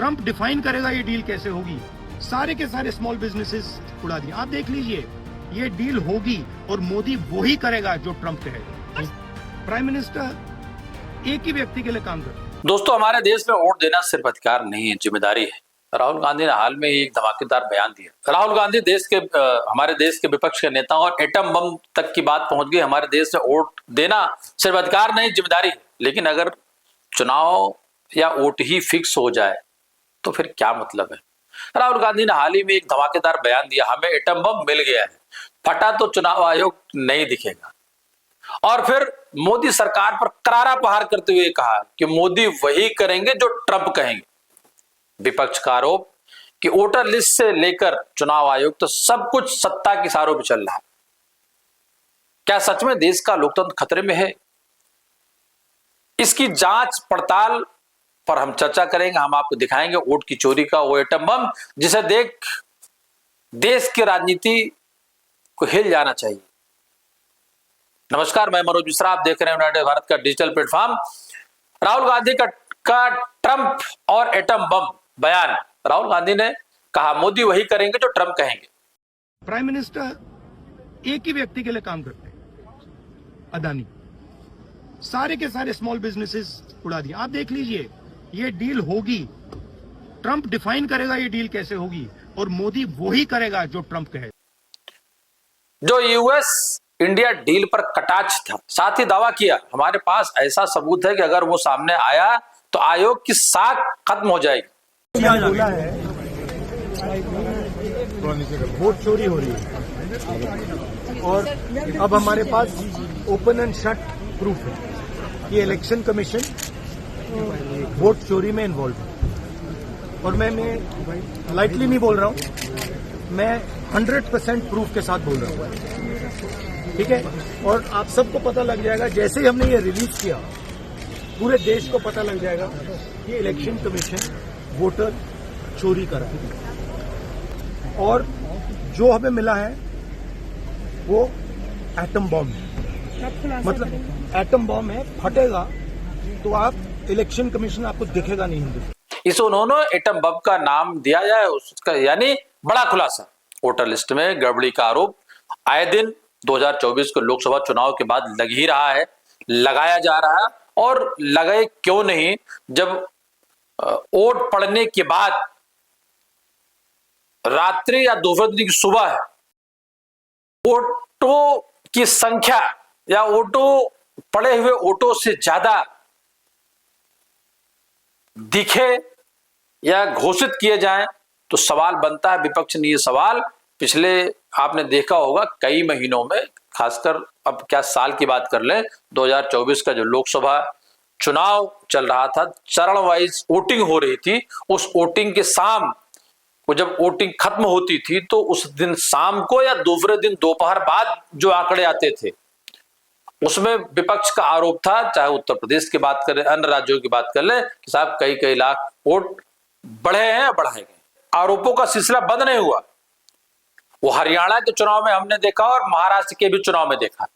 Trump define करेगा ये deal कैसे होगी। सारे के सारे स्मॉल बिजनेसेस उड़ा दिए। आप देख लीजिए, ये डील होगी और मोदी वही करेगा जो ट्रंप कहेगा। प्राइम मिनिस्टर एक ही व्यक्ति के लिए काम करता है। दोस्तों, हमारे देश में वोट देना सिर्फ अधिकार नहीं है, जिम्मेदारी है। राहुल गांधी ने हाल में ही एक धमाकेदार बयान दिया। राहुल गांधी हमारे देश के विपक्ष के नेता और एटम बम तक की बात पहुंच गई। हमारे देश में वोट देना सिर्फ अधिकार नहीं, जिम्मेदारी है। लेकिन अगर चुनाव या वोट ही फिक्स हो जाए तो फिर क्या मतलब है। राहुल गांधी ने हाल ही में एक धमाकेदार बयान दिया, हमें एटम बम मिल गया है, फटा तो चुनाव आयोग नहीं दिखेगा। और फिर मोदी सरकार पर करारा प्रहार करते हुए कहा कि मोदी वही करेंगे जो ट्रंप कहेंगे। विपक्ष का आरोप कि वोटर लिस्ट से लेकर चुनाव आयोग तो सब कुछ सत्ता के इशारों पर चल रहा है। क्या सच में देश का लोकतंत्र खतरे में है? इसकी जांच पड़ताल पर हम चर्चा करेंगे। हम आपको दिखाएंगे वोट की चोरी का वो एटम बम जिसे देख देश की राजनीति को हिल जाना चाहिए। नमस्कार, मैं मनोज मिश्रा, आप देख रहे हैं यूनाइटेड भारत का डिजिटल प्लेटफॉर्म। राहुल गांधी का ट्रंप और एटम बम बयान। राहुल गांधी ने कहा मोदी वही करेंगे जो ट्रंप कहेंगे। प्राइम मिनिस्टर एक ही व्यक्ति के लिए काम करते हैं, अदानी। सारे के सारे स्मॉल बिजनेसेस उड़ा दिए। आप देख लीजिए, ये डील होगी। ट्रंप डिफाइन करेगा ये डील कैसे होगी और मोदी वही करेगा जो ट्रंप कहे। जो यूएस इंडिया डील पर कटाक्ष था, साथ ही दावा किया हमारे पास ऐसा सबूत है कि अगर वो सामने आया तो आयोग की साख खत्म हो जाएगी। बोला है वोट चोरी हो रही है और अब हमारे पास ओपन एंड शट प्रूफ है कि इलेक्शन कमीशन वोट चोरी में इन्वॉल्व है। और मैं लाइटली नहीं बोल रहा हूं, मैं 100% प्रूफ के साथ बोल रहा हूं, ठीक है। और आप सबको पता लग जाएगा जैसे ही हमने ये रिलीज किया, पूरे देश को पता लग जाएगा कि इलेक्शन कमीशन वोटर चोरी करा है। और जो हमें मिला है वो एटम बॉम्ब है, मतलब एटम बॉम्ब है, फटेगा तो आप इलेक्शन कमीशन आपको दिखेगा नहीं हिंदू। इसे उन्होंने एटम बम का नाम दिया जाए, उसका यानी बड़ा खुलासा। वोटर लिस्ट में गड़बड़ी का आरोप आए दिन 2024 के लोकसभा चुनाव के बाद लग ही रहा है, लगाया जा रहा है। और लगे क्यों नहीं, जब वोट पड़ने के बाद रात्रि या दोपहर की सुबह है, वोटों की संख्या या वोटों पड़े हुए वोटों से ज्यादा दिखे या घोषित किए जाएं तो सवाल बनता है। विपक्ष ने ये सवाल पिछले आपने देखा होगा कई महीनों में, खासकर अब क्या साल की बात कर लें, 2024 का जो लोकसभा चुनाव चल रहा था, चरण वाइज वोटिंग हो रही थी। उस वोटिंग के शाम को जब वोटिंग खत्म होती थी तो उस दिन शाम को या दूसरे दिन दोपहर बाद जो आंकड़े आते थे उसमें विपक्ष का आरोप था, चाहे उत्तर प्रदेश की बात करें, अन्य राज्यों की बात कर ले, कि साहब कई लाख वोट बढ़े हैं, बढ़ाए गए। आरोपों का सिलसिला बंद नहीं हुआ। वो हरियाणा के चुनाव में हमने देखा और महाराष्ट्र के भी चुनाव में देखा।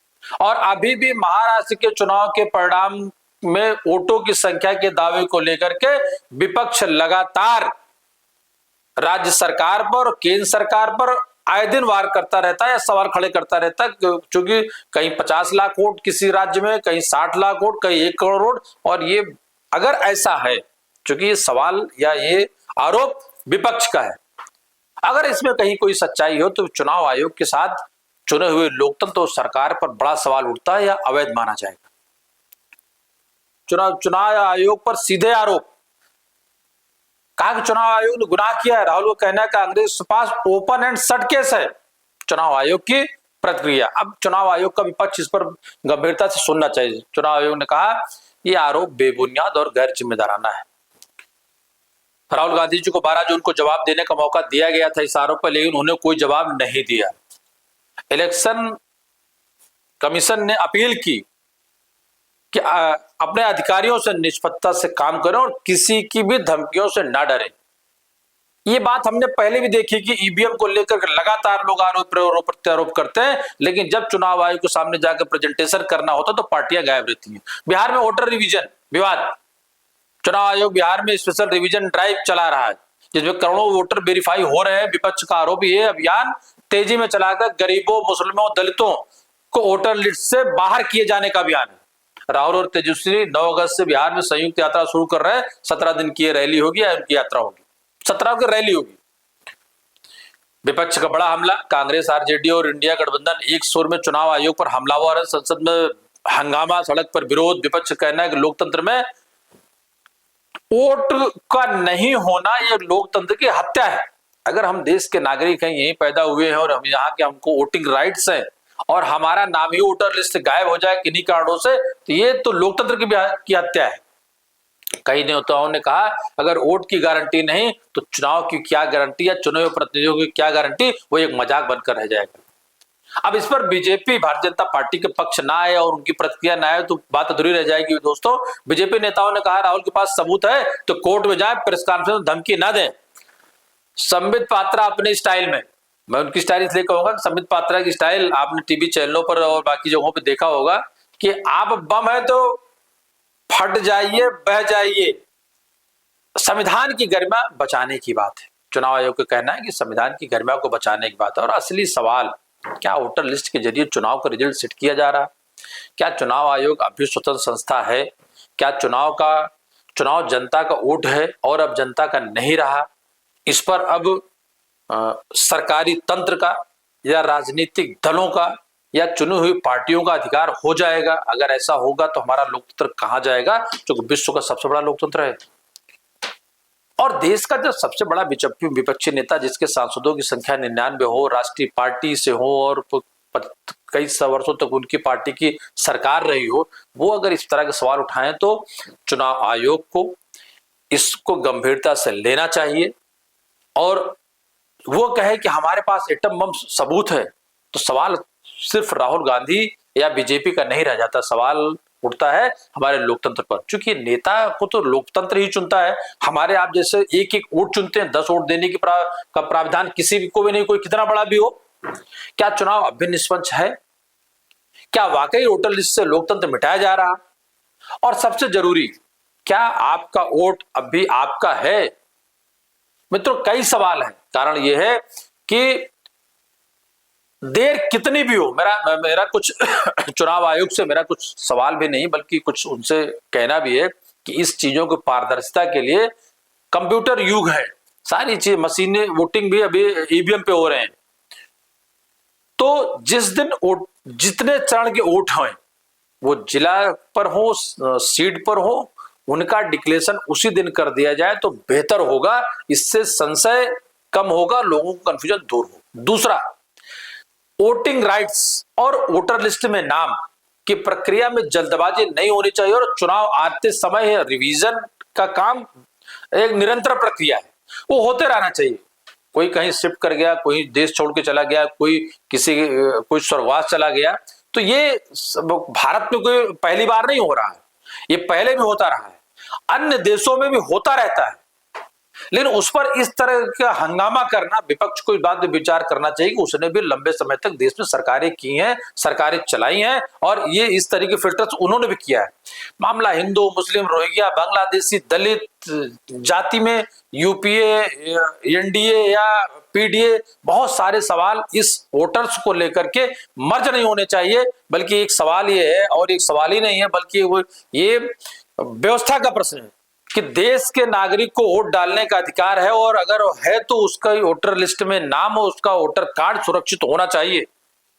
और अभी भी महाराष्ट्र के चुनाव के परिणाम में वोटों की संख्या के दावे को लेकर के विपक्ष लगातार राज्य सरकार पर और केंद्र सरकार पर आए दिन वार करता रहता है या सवाल खड़े करता रहता है, क्योंकि कहीं 50 लाख वोट किसी राज्य में, कहीं 60 लाख वोट, कहीं 1 करोड़ वोट। और ये अगर ऐसा है, क्योंकि ये सवाल या ये आरोप विपक्ष का है, अगर इसमें कहीं कोई सच्चाई हो तो चुनाव आयोग के साथ चुने हुए लोकतंत्र और सरकार पर बड़ा सवाल उठता है या अवैध माना जाएगा। चुनाव आयोग पर सीधे आरोप, कहा कि चुनाव आयोग ने गुनाह किया है। राहुल को कहना है कांग्रेस के पास ओपन एंड शट केस है। चुनाव आयोग की प्रतिक्रिया, अब चुनाव आयोग का विपक्ष इस पर गंभीरता से सुनना चाहिए। चुनाव आयोग ने कहा यह आरोप बेबुनियाद और गैर जिम्मेदाराना है। राहुल गांधी जी को 12 जून को जवाब देने का मौका दिया गया था इस आरोप पर, लेकिन उन्होंने कोई जवाब नहीं दिया। इलेक्शन कमीशन ने अपील की कि अपने अधिकारियों से निष्पक्षता से काम करें और किसी की भी धमकियों से ना डरें। ये बात हमने पहले भी देखी कि ईवीएम को लेकर लगातार लोग आरोप प्रत्यारोप करते हैं, लेकिन जब चुनाव आयोग के सामने जाकर प्रेजेंटेशन करना होता तो पार्टियां गायब रहती हैं। बिहार में वोटर रिवीजन विवाद, चुनाव आयोग बिहार में स्पेशल रिवीजन ड्राइव चला रहा है जिसमें करोड़ों वोटर वेरीफाई हो रहे हैं। विपक्ष का आरोप ये अभियान तेजी में चलाकर गरीबों, मुस्लिमों, दलितों को वोटर लिस्ट से बाहर किए जाने का अभियान है। राहुल और तेजस्वी 9 अगस्त से बिहार में संयुक्त यात्रा शुरू कर रहे हैं। 17 दिन की रैली होगी या उनकी यात्रा होगी, 17 की रैली होगी। विपक्ष का बड़ा हमला, कांग्रेस, आरजेडी और इंडिया गठबंधन एक सुर में चुनाव आयोग पर हमलावर है। संसद में हंगामा, सड़क पर विरोध। विपक्ष का कहना है कि लोकतंत्र में वोट का नहीं होना यह लोकतंत्र की हत्या है। अगर हम देश के नागरिक हैं, यहीं पैदा हुए हैं और हम यहाँ के, हमको वोटिंग राइट्स हैं और हमारा नाम ही वोटर लिस्ट से गायब हो जाए किन्हीं कारणों से, तो ये तो लोकतंत्र की हत्या है। कई नेताओं ने कहा अगर वोट की गारंटी नहीं तो चुनाव की क्या गारंटी या चुने हुए प्रतिनिधियों की क्या गारंटी, वो एक मजाक बनकर रह जाएगा। अब इस पर बीजेपी, भारतीय जनता पार्टी के पक्ष ना आए और उनकी प्रतिक्रिया ना आए तो बात अधूरी रह जाएगी। दोस्तों, बीजेपी नेताओं ने कहा राहुल के पास सबूत है तो कोर्ट में जाए, प्रेस कॉन्फ्रेंस में धमकी ना दें। संबित पात्रा अपने स्टाइल में, मैं उनकी स्टाइल इसलिए कहूंगा, संबित पात्रा की स्टाइल आपने टीवी चैनलों पर और बाकी जगहों पर देखा होगा कि आप बम है तो फट जाइए, बह जाइए। संविधान की गरिमा बचाने की बात है। चुनाव आयोग का कहना है कि संविधान की गरिमा को बचाने की बात है। और असली सवाल, क्या वोटर लिस्ट के जरिए चुनाव का रिजल्ट सेट किया जा रहा? क्या चुनाव आयोग अभी स्वतंत्र संस्था है? क्या चुनाव जनता का वोट है और अब जनता का नहीं रहा? इस पर अब सरकारी तंत्र का या राजनीतिक दलों का या चुनी हुई पार्टियों का अधिकार हो जाएगा? अगर ऐसा होगा तो हमारा लोकतंत्र कहां जाएगा, जो विश्व का सबसे बड़ा लोकतंत्र है और देश का जो सबसे बड़ा विपक्षी नेता, जिसके सांसदों की संख्या 99 हो, राष्ट्रीय पार्टी से हो और कई सौ वर्षों तक उनकी पार्टी की सरकार रही हो, वो अगर इस तरह के सवाल उठाएं तो चुनाव आयोग को इसको गंभीरता से लेना चाहिए। और वो कहे कि हमारे पास एटम बम सबूत है, तो सवाल सिर्फ राहुल गांधी या बीजेपी का नहीं रह जाता, सवाल उठता है हमारे लोकतंत्र पर। क्योंकि नेता को तो लोकतंत्र ही चुनता है। हमारे आप जैसे एक एक वोट चुनते हैं, 10 वोट देने की का प्रावधान किसी को भी नहीं, कोई कितना बड़ा भी हो। क्या चुनाव अब भी निष्पक्ष है? क्या वाकई वोटर लिस्ट से लोकतंत्र मिटाया जा रहा? और सबसे जरूरी, क्या आपका वोट अब भी आपका है? मित्रों, कई सवाल हैं। कारण यह है कि देर कितनी भी हो, मेरा कुछ चुनाव आयोग से मेरा कुछ सवाल भी नहीं बल्कि कुछ उनसे कहना भी है कि इस चीजों की पारदर्शिता के लिए कंप्यूटर युग है, सारी चीज मशीनें, वोटिंग भी अभी ईवीएम पे हो रहे हैं। तो जिस दिन जितने चरण के वोट हैं, वो जिला पर हो, सीट पर हो, उनका डिक्लेरेशन उसी दिन कर दिया जाए तो बेहतर होगा। इससे संशय कम होगा, लोगों को कंफ्यूजन दूर हो। दूसरा, वोटिंग राइट्स और वोटर लिस्ट में नाम की प्रक्रिया में जल्दबाजी नहीं होनी चाहिए और चुनाव आते समय रिवीजन का काम एक निरंतर प्रक्रिया है, वो होते रहना चाहिए। कोई कहीं शिफ्ट कर गया, कोई देश छोड़ के चला गया, कोई स्वर्गवास चला गया, तो ये भारत में कोई पहली बार नहीं हो रहा है, ये पहले भी होता रहा है, अन्य देशों में भी होता रहता है। लेकिन उस पर इस तरह का हंगामा करना, विपक्ष को इस बात पे विचार करना चाहिए कि उसने भी लंबे समय तक देश में सरकारें की हैं, सरकारें चलाई हैं और ये इस तरह के फिल्टर्स उन्होंने भी किया है। मामला हिंदू, मुस्लिम, रोहिंग्या, बांग्लादेशी, दलित जाति में यूपीए, एनडीए या पीडीए, बहुत सारे सवाल इस वोटर्स को लेकर के मर्ज नहीं होने चाहिए। बल्कि एक सवाल ये है, और एक सवाल ही नहीं है बल्कि ये व्यवस्था का प्रश्न है कि देश के नागरिक को वोट डालने का अधिकार है और अगर है तो उसका वोटर लिस्ट में नाम हो, उसका वोटर कार्ड सुरक्षित होना चाहिए।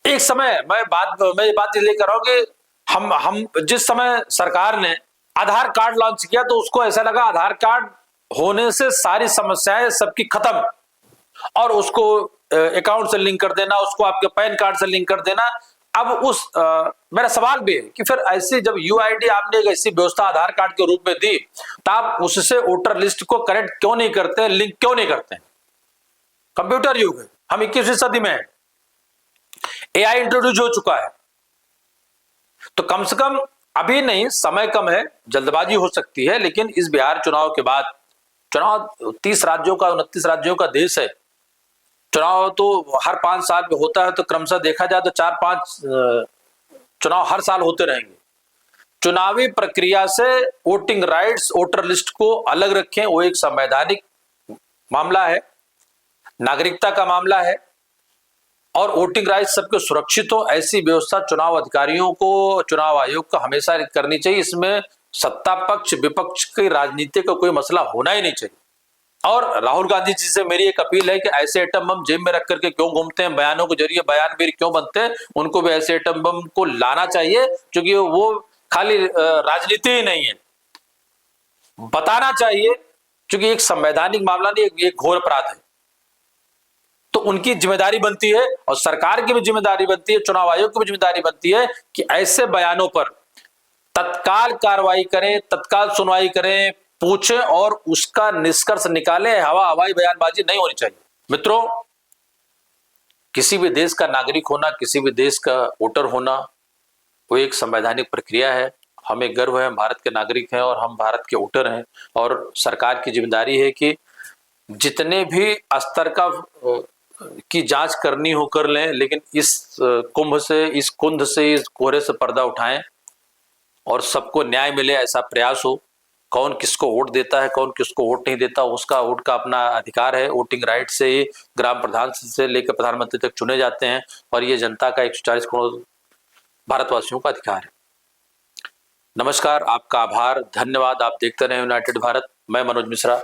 एक समय मैं ये बात इसलिए कर रहा हूं कि हम जिस समय सरकार ने आधार कार्ड लॉन्च किया तो उसको ऐसा लगा आधार कार्ड होने से सारी समस्याएं सबकी खत्म, और उसको अकाउंट से लिंक कर देना, उसको आपके पैन कार्ड से लिंक कर देना। अब मेरा सवाल भी है कि फिर ऐसी जब यूआईडी आपने एक ऐसी व्यवस्था आधार कार्ड के रूप में दी, तो आप उससे वोटर लिस्ट को करेक्ट क्यों नहीं करते, लिंक क्यों नहीं करते? कंप्यूटर युग है, हम 21वीं सदी में हैं, एआई इंट्रोड्यूस हो चुका है, तो कम से कम अभी नहीं, समय कम है, जल्दबाजी हो सकती है, लेकिन इस बिहार चुनाव के बाद, चुनाव 30 राज्यों का, 29 राज्यों का देश है, चुनाव तो हर 5 साल में होता है, तो क्रमशः देखा जाए तो 4-5 चुनाव हर साल होते रहेंगे। चुनावी प्रक्रिया से वोटिंग राइट्स, वोटर लिस्ट को अलग रखें। वो एक संवैधानिक मामला है, नागरिकता का मामला है, और वोटिंग राइट्स सबके सुरक्षित हो, ऐसी व्यवस्था चुनाव अधिकारियों को, चुनाव आयोग को हमेशा करनी चाहिए। इसमें सत्ता पक्ष विपक्ष की राजनीति का कोई मसला होना ही नहीं चाहिए। और राहुल गांधी जी से मेरी एक अपील है कि ऐसे एटम बम जेब में रख करके क्यों घूमते हैं, बयानों के जरिए बयानवीर क्यों बनते हैं, उनको भी ऐसे एटम बम को लाना चाहिए, क्योंकि वो खाली राजनीति ही नहीं है, बताना चाहिए, क्योंकि एक संवैधानिक मामला नहीं, एक घोर अपराध है। तो उनकी जिम्मेदारी बनती है, और सरकार की भी जिम्मेदारी बनती है, चुनाव आयोग की भी जिम्मेदारी बनती है कि ऐसे बयानों पर तत्काल कार्रवाई करें, तत्काल सुनवाई करें, पूछें और उसका निष्कर्ष निकालें। हवाई बयानबाजी नहीं होनी चाहिए। मित्रों, किसी भी देश का नागरिक होना, किसी भी देश का वोटर होना, वो एक संवैधानिक प्रक्रिया है। हमें गर्व है, हम भारत के नागरिक हैं और हम भारत के वोटर हैं, और सरकार की जिम्मेदारी है कि जितने भी स्तर का की जांच करनी हो कर लें, लेकिन इस कुंभ से, इस कुंध से, इस कोहरे से पर्दा उठाएं और सबको न्याय मिले, ऐसा प्रयास हो। कौन किसको वोट देता है, कौन किसको वोट नहीं देता, उसका वोट का अपना अधिकार है। वोटिंग राइट से ही ग्राम प्रधान से लेकर प्रधानमंत्री तक चुने जाते हैं, और ये जनता का 140 करोड़ भारतवासियों का अधिकार है। नमस्कार, आपका आभार, धन्यवाद। आप देखते रहे यूनाइटेड भारत। मैं मनोज मिश्रा।